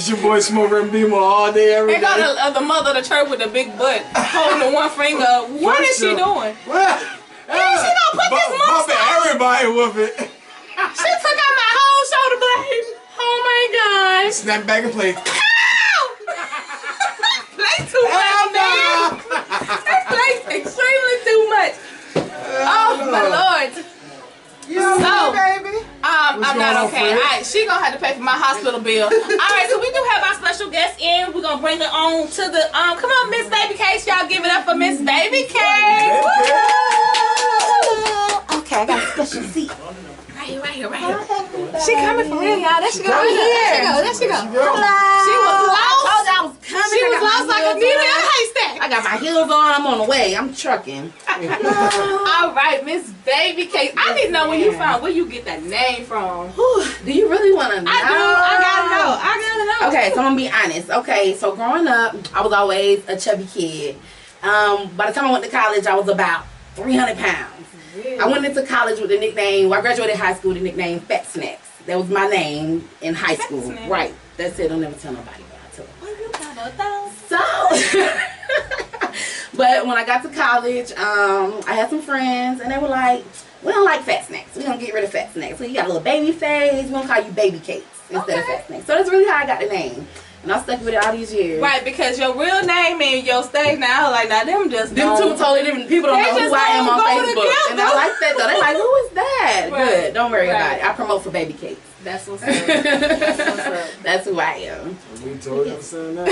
It's your boy Smoker and Beamer all day, every day. They got the mother of the church with the big butt holding the one finger up. What is she doing? Well, she gonna put this monster on? Everybody with it. She took out my whole shoulder blade. Oh my God. Snap back and play. Play too much, man. That plays extremely too much. Oh my Lord. Baby. I'm not okay. Alright, she gonna have to pay for my hospital bill. Alright, so we do have our special guest in. We're gonna bring her on to the come on, Miss Baby K. Y'all give it up for Miss Baby K. Okay, I got a special seat. Right here. She coming for real, y'all. There she go. There she go. She was lost. I told you I was coming. She was lost like a needle in a haystack. I got my heels on. I'm on the way. I'm trucking. All right, Miss Baby K. I didn't know where you get that name from. Do you really want to know? I do. I gotta know. Okay, so I'm gonna be honest. Okay, so growing up, I was always a chubby kid. By the time I went to college, I was about 300 pounds. Really? I went into college with the nickname, I graduated high school with the nickname Fat Snacks. That was my name in high school. Snacks. Right. That's it. I'll never tell nobody about it. So, but when I got to college, I had some friends and they were like, we don't like Fat Snacks. We're going to get rid of Fat Snacks. So you got a little baby face. We're going to call you Baby Cakes instead of Fat Snacks. So that's really how I got the name. And I stuck with it all these years. Right, because your real name and your stage now, like, now them just them two totally different. People don't know who I am on Facebook. Together. And I like that though. They're like, who is that? Right. Good. Don't worry about it. I promote for Baby Cakes. That's what's up. That's what's up. That's who I am. We told you saying that.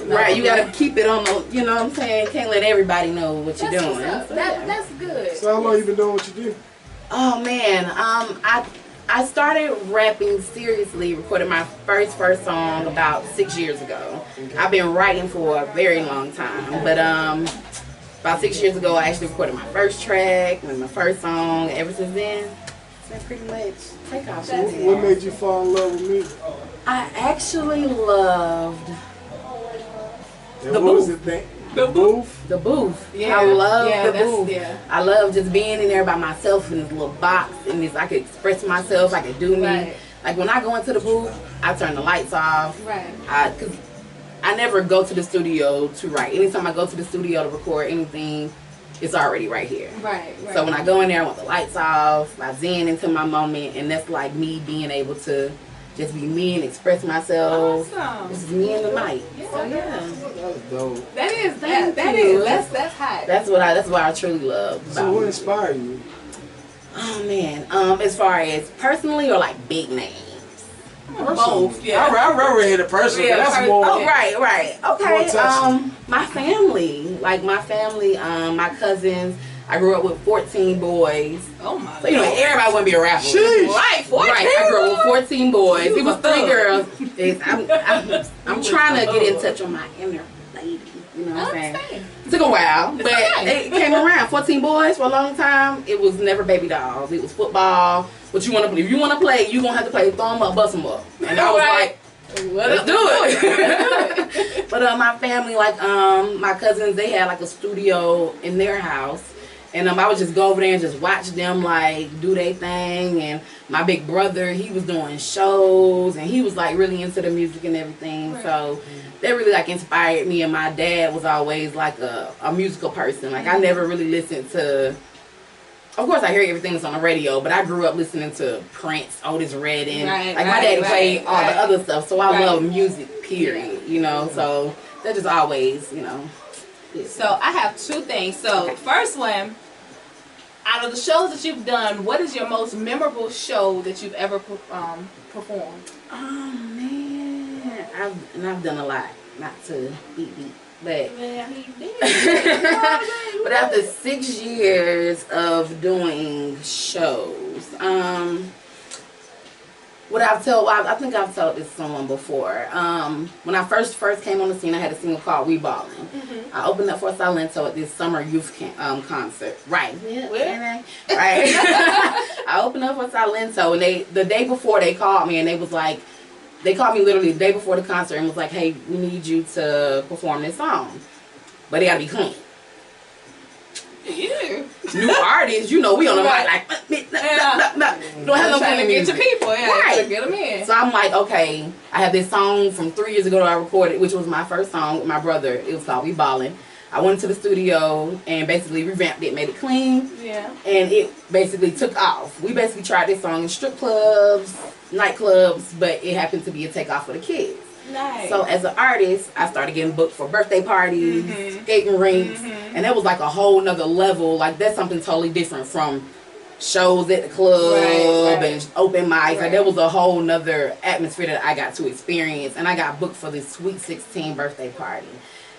Right, you gotta keep it on the, you know what I'm saying? Can't let everybody know what you're doing. So, that's good. So how long you been doing what you do? Oh man, I started rapping seriously, recorded my first song about 6 years ago. Okay. I've been writing for a very long time, but about 6 years ago I actually recorded my first track and my first song. Ever since then, it's been pretty much take off. What made you fall in love with me? I actually loved the booth. The booth? The booth. Yeah. I love the booth. Yeah. I love just being in there by myself in this little box and this, I could express myself, I could do me. Right. Like when I go into the booth, I turn the lights off. Right. Because I never go to the studio to write. Anytime I go to the studio to record anything, it's already right here. Right. So when I go in there, I want the lights off, I zen into my moment, and that's like me being able to just be me and express myself. Awesome. This is me and the mic. Yeah. So yeah. That's dope. That's hot. That's what I truly love. So what inspired you? Oh man, as far as personally or like big names? Both. Yeah. I'd rather hear the personal. Yeah, that's more. Oh right. Okay. My family, my cousins. I grew up with 14 boys. Oh my God. So, you know, everybody wouldn't be a rapper. Sheesh. Right, 14 right. I grew up with 14 boys. It was 3 girls. I'm trying to get in touch with my inner lady. You know what I'm saying? It took a while, but it came around. 14 boys for a long time. It was never baby dolls. It was football. What you want to play? If you want to play, you gonna have to play. Throw them up, bust them up. And I was like, let's do it. But my family, like my cousins, they had like a studio in their house. And I would just go over there and just watch them like do their thing. And my big brother, he was doing shows and he was like really into the music and everything. Right. So that really like inspired me. And my dad was always like a musical person. Like I never really listened to, of course I hear everything that's on the radio, but I grew up listening to Prince, Otis Redding. Right, like my daddy played all the other stuff. So I love music, period. You know, so that just always, you know. So I have 2 things. So first one, out of the shows that you've done, what is your most memorable show that you've ever performed? Oh man, I've done a lot. Not to beat, but but after 6 years of doing shows, I think I've told this to someone before. When I first came on the scene, I had a single called We Ballin'. I opened up for Silento at this summer youth concert. Right. Right. I opened up for Silento, and the day before they called me, and they was like, they called me literally the day before the concert and was like, hey, we need you to perform this song, but it gotta be clean. Yeah. New artists, you know, we on the mic like, don't have no kind of get to people. Yeah. Right. Get them in. So I'm like, okay, I have this song from 3 years ago that I recorded, which was my first song with my brother. It was called We Ballin'. I went to the studio and basically revamped it, made it clean. Yeah. And it basically took off. We basically tried this song in strip clubs, nightclubs, but it happened to be a takeoff for the kids. Nice. So as an artist, I started getting booked for birthday parties, skating rinks, and that was like a whole nother level. Like that's something totally different from shows at the club and open mics. Like that was a whole nother atmosphere that I got to experience. And I got booked for this Sweet 16 birthday party.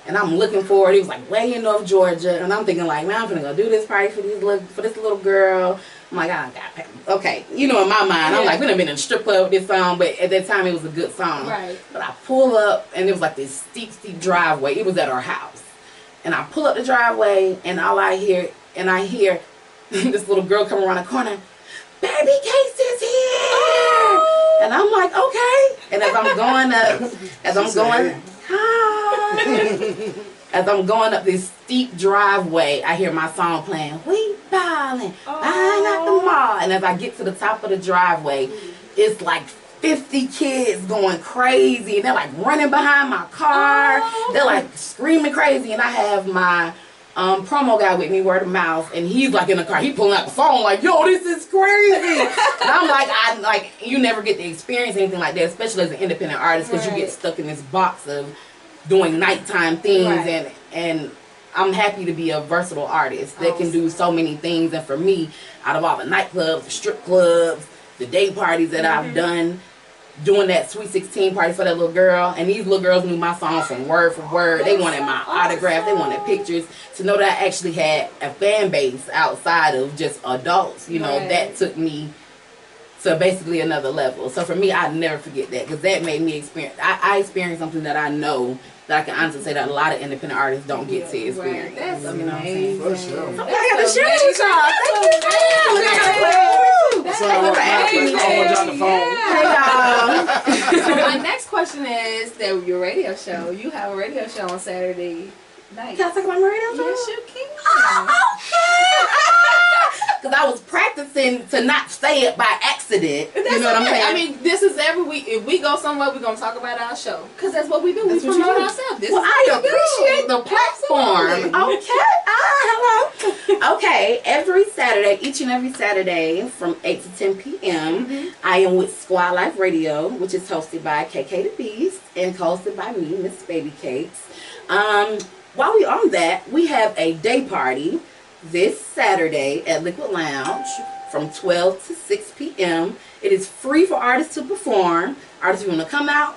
And I'm looking forward. It was like way in North Georgia, and I'm thinking like, man, I'm gonna go do this party for this little girl. I'm like, I got paid. Okay, you know, in my mind, I'm like, we done been in a strip club with this song, but at that time it was a good song. Right. But I pull up, and it was like this steep driveway. It was at our house, and I pull up the driveway, and all I hear this little girl come around the corner. Baby Casey's here, and I'm like, okay. And as I'm going up, as I'm going up this steep driveway, I hear my song playing, We Ballin', I'm at the mall. And as I get to the top of the driveway, it's like 50 kids going crazy. And they're like running behind my car. They're like screaming crazy. And I have my promo guy with me, word of mouth, and he's like in the car, he pulling out the phone like, yo, this is crazy. And I'm like, you never get to experience anything like that, especially as an independent artist, because you get stuck in this box of doing nighttime things, and I'm happy to be a versatile artist that can do so many things. And for me, out of all the nightclubs, the strip clubs, the day parties that I've done, doing that Sweet 16 party for that little girl, and these little girls knew my song from word for word. They wanted my autograph, they wanted pictures. To know that I actually had a fan base outside of just adults, you know, that took me to basically another level. So for me, I never forget that, because that made me experience, I experienced something that I know that I can honestly say that a lot of independent artists don't get to experience. That's amazing. For sure. I got to share with y'all. Thank you. That's on the phone. Hey, y'all. So my next question is that your radio show. You have a radio show on Saturday night. Can I talk about my radio show? Yes, you can. Because I was practicing to not say it by accident. You know what I'm saying? I mean, this is every week. If we go somewhere, we're going to talk about our show. Because that's what we do. That's we what you promote do. ourselves. This Well, is I what we appreciate do. the platform. Okay. Hello. Okay. Every Saturday, each and every Saturday from 8 to 10 p.m., I am with Squad Life Radio, which is hosted by KK the Beast and hosted by me, Miss Baby Cakes. While we're on that, we have a day party this Saturday at Liquid Lounge from 12 to 6 p.m. It is free for artists to perform. Artists who want to come out,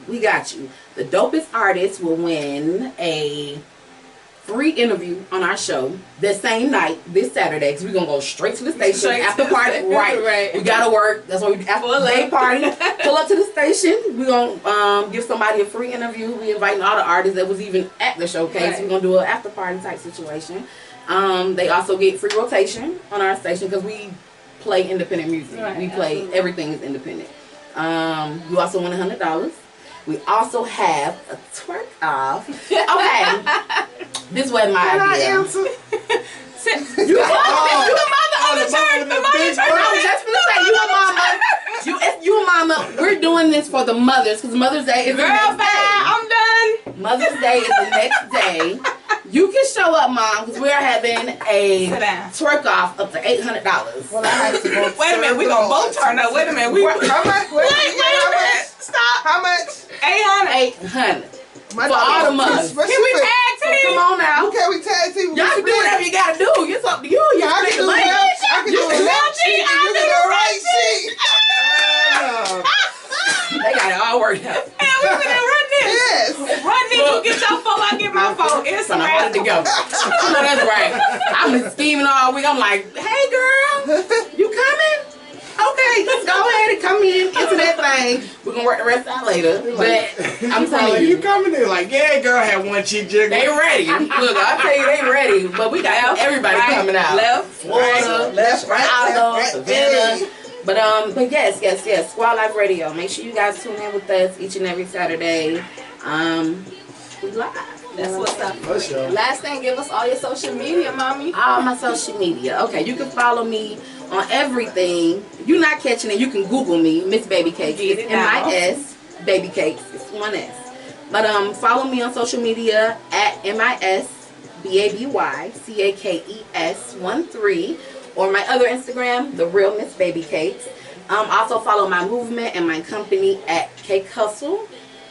we got you. The dopest artist will win a free interview on our show this same night, this Saturday, because we're going to go straight to the station after party. Right. We got to work. That's why we do after the day party. Pull up to the station. We're going to give somebody a free interview. We inviting all the artists that was even at the showcase. We're going to do an after party type situation. They also get free rotation on our station because we play independent music. We play everything is independent. You also win $100. We also have a twerk off. Okay. This wasn't my idea. Can I answer? You a mama on the church. I was just gonna say, you a mama. You a mama. We're doing this for the mothers because Mother's Day is the next day. I'm done. Mother's Day is the next day. You can show up, Mom, because we're having a twerk off up to $800. Well, I have to go. Wait a minute, we gonna both turn up. Wait a minute, How much? Wait a minute. Stop. How much? 800. $800. For all the mothers. Can we tag team? Come on now. Okay, we tag team. Y'all can do whatever you gotta do. It's up to you. Yeah, I can do left. I can do a left cheek. You can do a right cheek. They got it all worked out. And we finna run this. Yes. Run this. You get your phone, I get my phone. It's I'm ready to go. No, that's right. I've been scheming all week. I'm like, hey girl, you coming? Okay, let's go ahead and come in into that thing. We're gonna work the rest out later. But I'm telling You you, coming in like, yeah, girl, had one cheek jiggle. they ready. Look, I tell you, they ready. But we got everybody coming out. Left, Florida, left, right, Chicago, left, Savannah. But yes. Squad Life Radio. Make sure you guys tune in with us each and every Saturday. We live. That's what's up. For sure. Last thing, give us all your social media, mommy. All my social media. Okay, you can follow me on everything. You're not catching it. You can Google me, Miss Baby Cakes. It's MIS Baby Cakes. It's 1S. But follow me on social media at MISBABYCAKES13 or my other Instagram, The Real Miss Baby Cakes. Also follow my movement and my company at Cake Hustle.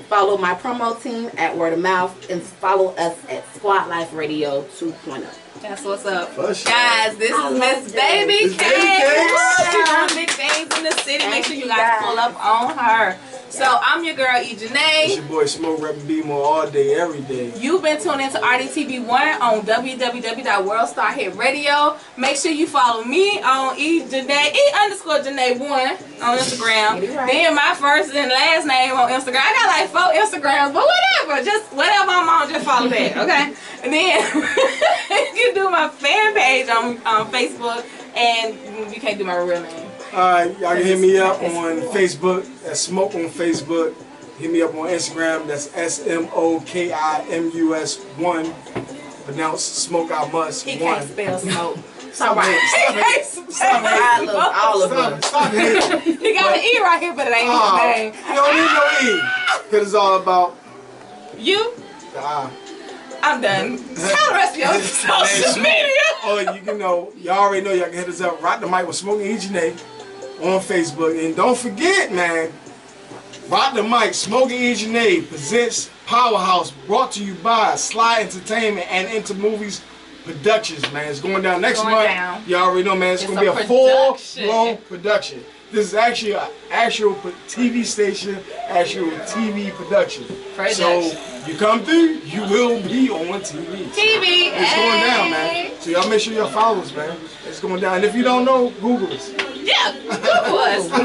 Follow my promo team at Word of Mouth and follow us at Squad Life Radio 2.0. That's what's up. For sure. Guys, this is Miss Baby Miss Baby Cakes. Cakes. She's doing big things in the city. Make sure you guys pull up on her. So I'm your girl, E. It's Janae. your boy Smoke Reppin' B more all day, every day. You've been tuned into RDTV1 on www.worldstarhitradio. Make sure you follow me on E_Janae1 on Instagram. Then my first and last name on Instagram. I got like 4 Instagrams, but whatever. Just whatever I'm on, just follow that, okay? And then you can do my fan page on Facebook, and you can't do my real name. Alright, y'all can hit me up on Facebook. That's Smoke on Facebook. Hit me up on Instagram. That's SMOKIMUS1. Pronounced Smoke I Must. He 1. can't spell smoke. Stop it. All of us. Stop it. He got an E right here, but it ain't his name. You don't need no E. Because it's all about You? the I. I'm done. Tell the rest of your social media. Oh, y'all already know y'all can hit us up. Rock the Mic with Smoking E. Janae on Facebook. And don't forget, man, Rock the Mic, Smoking E. Janae presents Powerhouse, brought to you by Sly Entertainment and Into Movies Productions, man. It's going down next month. You already know, man. It's going to be a full-blown production. This is actually an actual TV station, actual TV production. So you come through, you will be on TV. TV. It's going down, man. So y'all make sure y'all follow us, man. It's going down. And if you don't know, Google us. Yeah, Google us. Everybody in the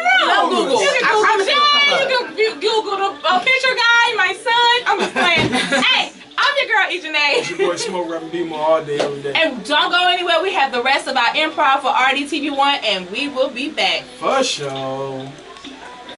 room. No Google. You can Google Jay. You can Google the picture guy, my son. I'm just playing. Hey, I'm your girl, E. Janae. It's your boy Smoke Reppin' B more all day, every day. And don't go anywhere. We have the rest of our improv for RDTV1, and we will be back. For sure.